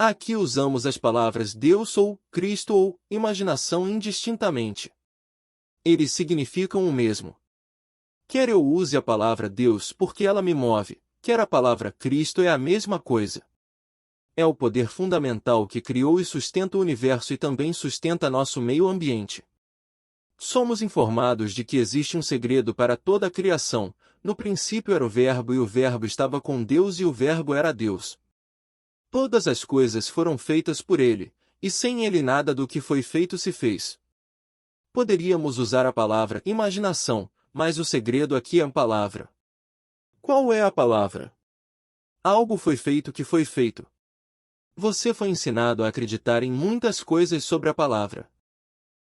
Aqui usamos as palavras Deus ou Cristo ou imaginação indistintamente. Eles significam o mesmo. Quer eu use a palavra Deus porque ela me move, quer a palavra Cristo é a mesma coisa. É o poder fundamental que criou e sustenta o universo e também sustenta nosso meio ambiente. Somos informados de que existe um segredo para toda a criação. No princípio era o Verbo e o Verbo estava com Deus e o Verbo era Deus. Todas as coisas foram feitas por ele, e sem ele nada do que foi feito se fez. Poderíamos usar a palavra imaginação, mas o segredo aqui é a palavra. Qual é a palavra? Algo foi feito que foi feito. Você foi ensinado a acreditar em muitas coisas sobre a palavra.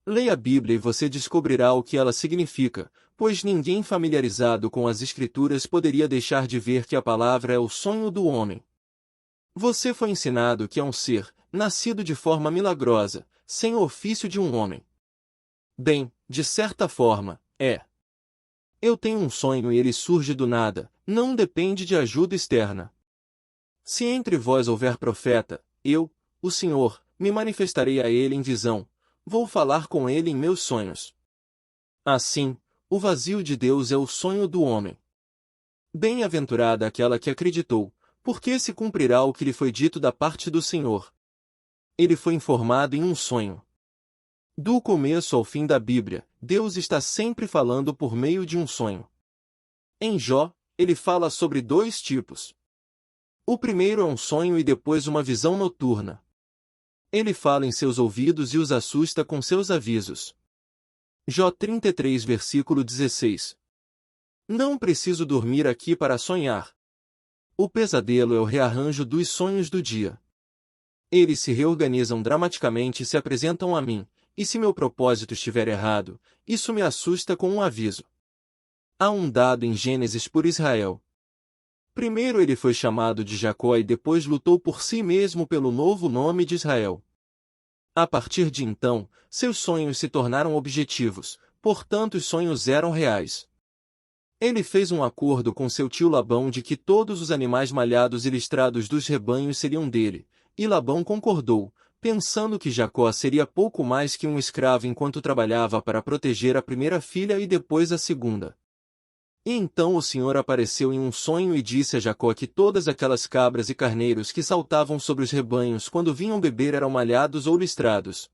Leia a Bíblia e você descobrirá o que ela significa, pois ninguém familiarizado com as Escrituras poderia deixar de ver que a palavra é o sonho do homem. Você foi ensinado que é um ser, nascido de forma milagrosa, sem o ofício de um homem. Bem, de certa forma, é. Eu tenho um sonho e ele surge do nada, não depende de ajuda externa. Se entre vós houver profeta, eu, o Senhor, me manifestarei a ele em visão, vou falar com ele em meus sonhos. Assim, o vazio de Deus é o sonho do homem. Bem-aventurada aquela que acreditou, porque se cumprirá o que lhe foi dito da parte do Senhor. Ele foi informado em um sonho. Do começo ao fim da Bíblia, Deus está sempre falando por meio de um sonho. Em Jó, ele fala sobre dois tipos. O primeiro é um sonho e depois uma visão noturna. Ele fala em seus ouvidos e os assusta com seus avisos. Jó 33, versículo 16. Não preciso dormir aqui para sonhar. O pesadelo é o rearranjo dos sonhos do dia. Eles se reorganizam dramaticamente e se apresentam a mim, e se meu propósito estiver errado, isso me assusta com um aviso. Há um dado em Gênesis por Israel. Primeiro ele foi chamado de Jacó e depois lutou por si mesmo pelo novo nome de Israel. A partir de então, seus sonhos se tornaram objetivos, portanto os sonhos eram reais. Ele fez um acordo com seu tio Labão de que todos os animais malhados e listrados dos rebanhos seriam dele, e Labão concordou, pensando que Jacó seria pouco mais que um escravo enquanto trabalhava para proteger a primeira filha e depois a segunda. E então o Senhor apareceu em um sonho e disse a Jacó que todas aquelas cabras e carneiros que saltavam sobre os rebanhos quando vinham beber eram malhados ou listrados.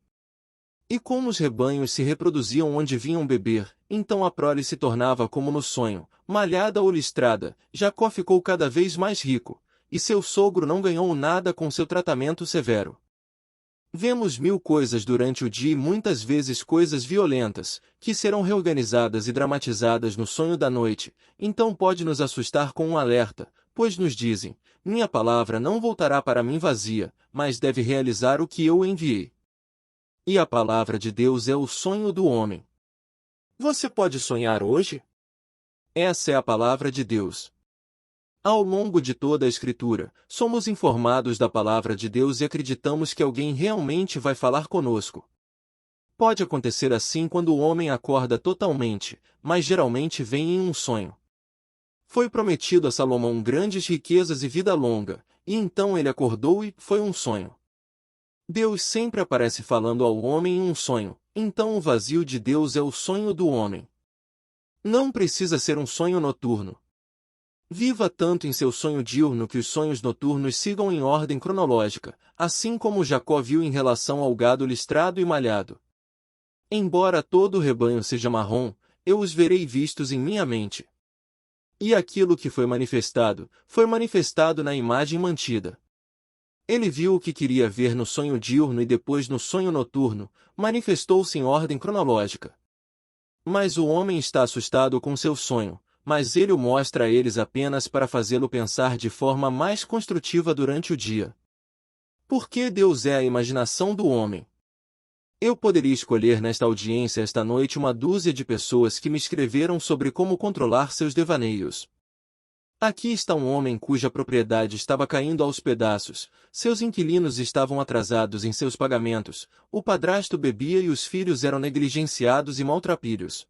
E como os rebanhos se reproduziam onde vinham beber, então a prole se tornava como no sonho, malhada ou listrada. Jacó ficou cada vez mais rico, e seu sogro não ganhou nada com seu tratamento severo. Vemos mil coisas durante o dia e muitas vezes coisas violentas, que serão reorganizadas e dramatizadas no sonho da noite, então pode nos assustar com um alerta, pois nos dizem, minha palavra não voltará para mim vazia, mas deve realizar o que eu enviei. E a palavra de Deus é o sonho do homem. Você pode sonhar hoje? Essa é a palavra de Deus. Ao longo de toda a Escritura, somos informados da palavra de Deus e acreditamos que alguém realmente vai falar conosco. Pode acontecer assim quando o homem acorda totalmente, mas geralmente vem em um sonho. Foi prometido a Salomão grandes riquezas e vida longa, e então ele acordou e foi um sonho. Deus sempre aparece falando ao homem em um sonho, então o vazio de Deus é o sonho do homem. Não precisa ser um sonho noturno. Viva tanto em seu sonho diurno que os sonhos noturnos sigam em ordem cronológica, assim como Jacó viu em relação ao gado listrado e malhado. Embora todo o rebanho seja marrom, eu os verei vistos em minha mente. E aquilo que foi manifestado na imagem mantida. Ele viu o que queria ver no sonho diurno e depois no sonho noturno, manifestou-se em ordem cronológica. Mas o homem está assustado com seu sonho, mas ele o mostra a eles apenas para fazê-lo pensar de forma mais construtiva durante o dia. Porque Deus é a imaginação do homem. Eu poderia escolher nesta audiência esta noite uma dúzia de pessoas que me escreveram sobre como controlar seus devaneios. Aqui está um homem cuja propriedade estava caindo aos pedaços, seus inquilinos estavam atrasados em seus pagamentos, o padrasto bebia e os filhos eram negligenciados e maltrapilhos.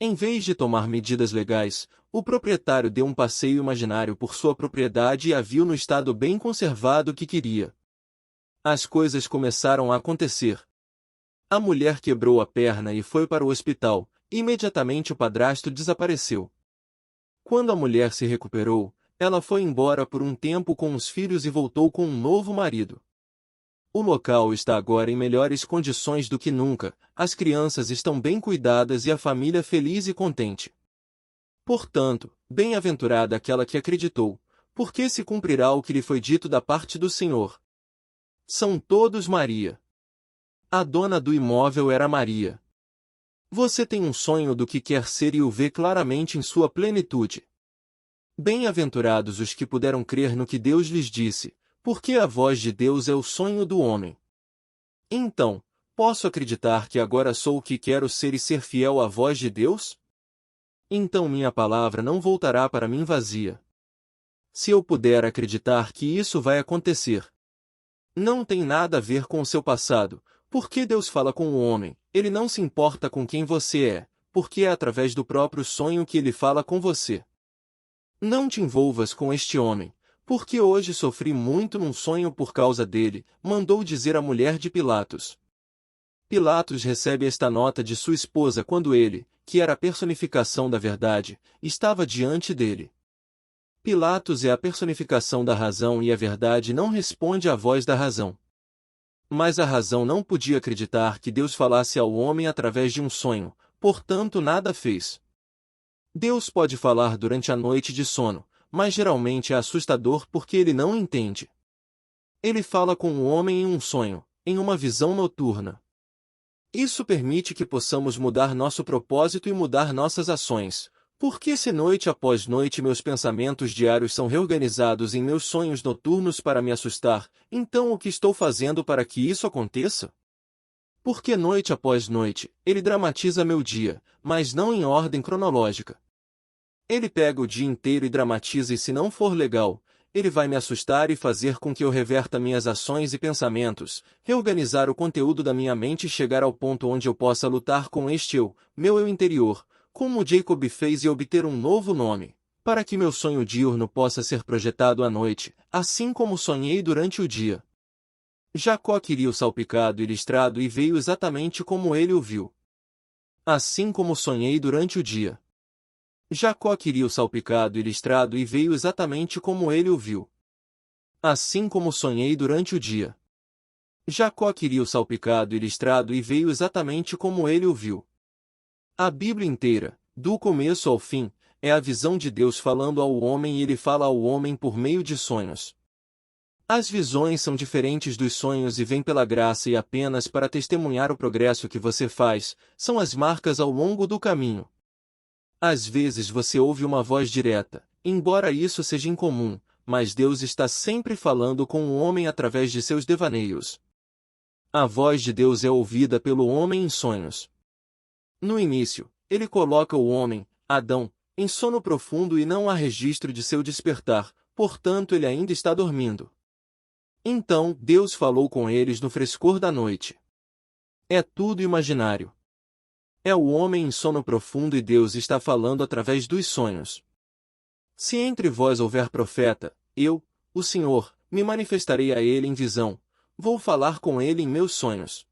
Em vez de tomar medidas legais, o proprietário deu um passeio imaginário por sua propriedade e a viu no estado bem conservado que queria. As coisas começaram a acontecer. A mulher quebrou a perna e foi para o hospital. Imediatamente o padrasto desapareceu. Quando a mulher se recuperou, ela foi embora por um tempo com os filhos e voltou com um novo marido. O local está agora em melhores condições do que nunca, as crianças estão bem cuidadas e a família feliz e contente. Portanto, bem-aventurada aquela que acreditou, porque se cumprirá o que lhe foi dito da parte do Senhor. São todos Maria. A dona do imóvel era Maria. Você tem um sonho do que quer ser e o vê claramente em sua plenitude. Bem-aventurados os que puderam crer no que Deus lhes disse, porque a voz de Deus é o sonho do homem. Então, posso acreditar que agora sou o que quero ser e ser fiel à voz de Deus? Então minha palavra não voltará para mim vazia. Se eu puder acreditar que isso vai acontecer. Não tem nada a ver com o seu passado, porque Deus fala com o homem, ele não se importa com quem você é, porque é através do próprio sonho que ele fala com você. Não te envolvas com este homem, porque hoje sofri muito num sonho por causa dele, mandou dizer a mulher de Pilatos. Pilatos recebe esta nota de sua esposa quando ele, que era a personificação da verdade, estava diante dele. Pilatos é a personificação da razão e a verdade não responde à voz da razão. Mas a razão não podia acreditar que Deus falasse ao homem através de um sonho, portanto nada fez. Deus pode falar durante a noite de sono, mas geralmente é assustador porque ele não entende. Ele fala com o homem em um sonho, em uma visão noturna. Isso permite que possamos mudar nosso propósito e mudar nossas ações, porque se noite após noite meus pensamentos diários são reorganizados em meus sonhos noturnos para me assustar, então o que estou fazendo para que isso aconteça? Porque noite após noite, ele dramatiza meu dia, mas não em ordem cronológica. Ele pega o dia inteiro e dramatiza e se não for legal, ele vai me assustar e fazer com que eu reverta minhas ações e pensamentos, reorganizar o conteúdo da minha mente e chegar ao ponto onde eu possa lutar com este meu eu interior, como Jacob fez e obter um novo nome, para que meu sonho diurno possa ser projetado à noite, assim como sonhei durante o dia. Jacó queria o salpicado e listrado e veio exatamente como ele o viu. Assim como sonhei durante o dia. Jacó queria o salpicado e listrado e veio exatamente como ele o viu. Assim como sonhei durante o dia. Jacó queria o salpicado e listrado e veio exatamente como ele o viu. A Bíblia inteira, do começo ao fim, é a visão de Deus falando ao homem e ele fala ao homem por meio de sonhos. As visões são diferentes dos sonhos e vêm pela graça e apenas para testemunhar o progresso que você faz, são as marcas ao longo do caminho. Às vezes você ouve uma voz direta, embora isso seja incomum, mas Deus está sempre falando com o homem através de seus devaneios. A voz de Deus é ouvida pelo homem em sonhos. No início, ele coloca o homem, Adão, em sono profundo e não há registro de seu despertar, portanto ele ainda está dormindo. Então, Deus falou com eles no frescor da noite. É tudo imaginário. É o homem em sono profundo e Deus está falando através dos sonhos. Se entre vós houver profeta, eu, o Senhor, me manifestarei a ele em visão, vou falar com ele em meus sonhos.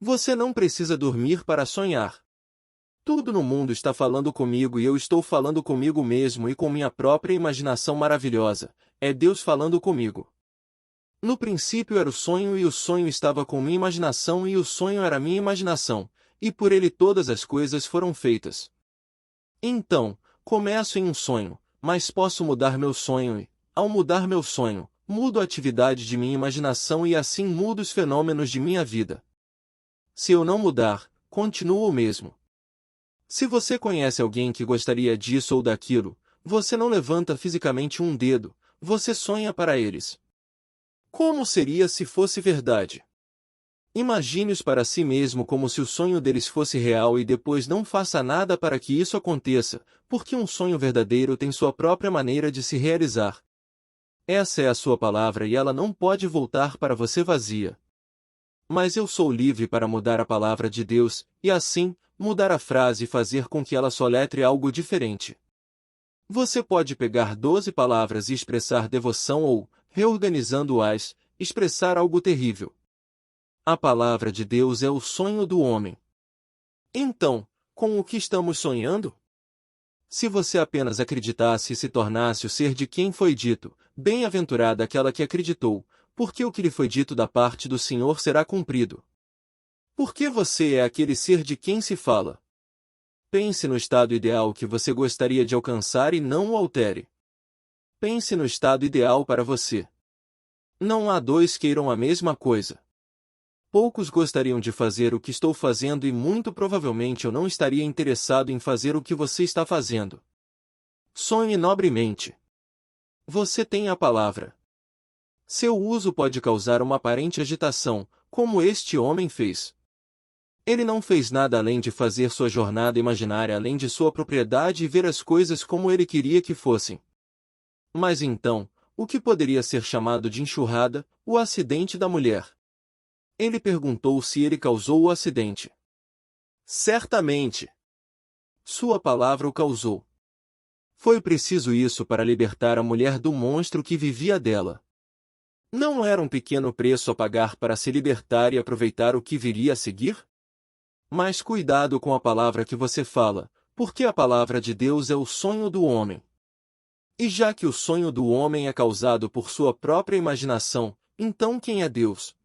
Você não precisa dormir para sonhar. Tudo no mundo está falando comigo e eu estou falando comigo mesmo e com minha própria imaginação maravilhosa, é Deus falando comigo. No princípio era o sonho e o sonho estava com minha imaginação e o sonho era minha imaginação, e por ele todas as coisas foram feitas. Então, começo em um sonho, mas posso mudar meu sonho e, ao mudar meu sonho, mudo a atividade de minha imaginação e assim mudo os fenômenos de minha vida. Se eu não mudar, continuo o mesmo. Se você conhece alguém que gostaria disso ou daquilo, você não levanta fisicamente um dedo, você sonha para eles. Como seria se fosse verdade? Imagine-os para si mesmo como se o sonho deles fosse real e depois não faça nada para que isso aconteça, porque um sonho verdadeiro tem sua própria maneira de se realizar. Essa é a sua palavra e ela não pode voltar para você vazia. Mas eu sou livre para mudar a palavra de Deus, e assim, mudar a frase e fazer com que ela soletre algo diferente. Você pode pegar 12 palavras e expressar devoção ou, reorganizando-as, expressar algo terrível. A palavra de Deus é o sonho do homem. Então, com o que estamos sonhando? Se você apenas acreditasse e se tornasse o ser de quem foi dito, bem-aventurada aquela que acreditou, porque o que lhe foi dito da parte do Senhor será cumprido. Porque você é aquele ser de quem se fala. Pense no estado ideal que você gostaria de alcançar e não o altere. Pense no estado ideal para você. Não há dois que queiram a mesma coisa. Poucos gostariam de fazer o que estou fazendo e muito provavelmente eu não estaria interessado em fazer o que você está fazendo. Sonhe nobremente. Você tem a palavra. Seu uso pode causar uma aparente agitação, como este homem fez. Ele não fez nada além de fazer sua jornada imaginária além de sua propriedade e ver as coisas como ele queria que fossem. Mas então, o que poderia ser chamado de enxurrada, o acidente da mulher? Ele perguntou se ele causou o acidente. Certamente. Sua palavra o causou. Foi preciso isso para libertar a mulher do monstro que vivia dela. Não era um pequeno preço a pagar para se libertar e aproveitar o que viria a seguir? Mas cuidado com a palavra que você fala, porque a palavra de Deus é o sonho do homem. E já que o sonho do homem é causado por sua própria imaginação, então quem é Deus?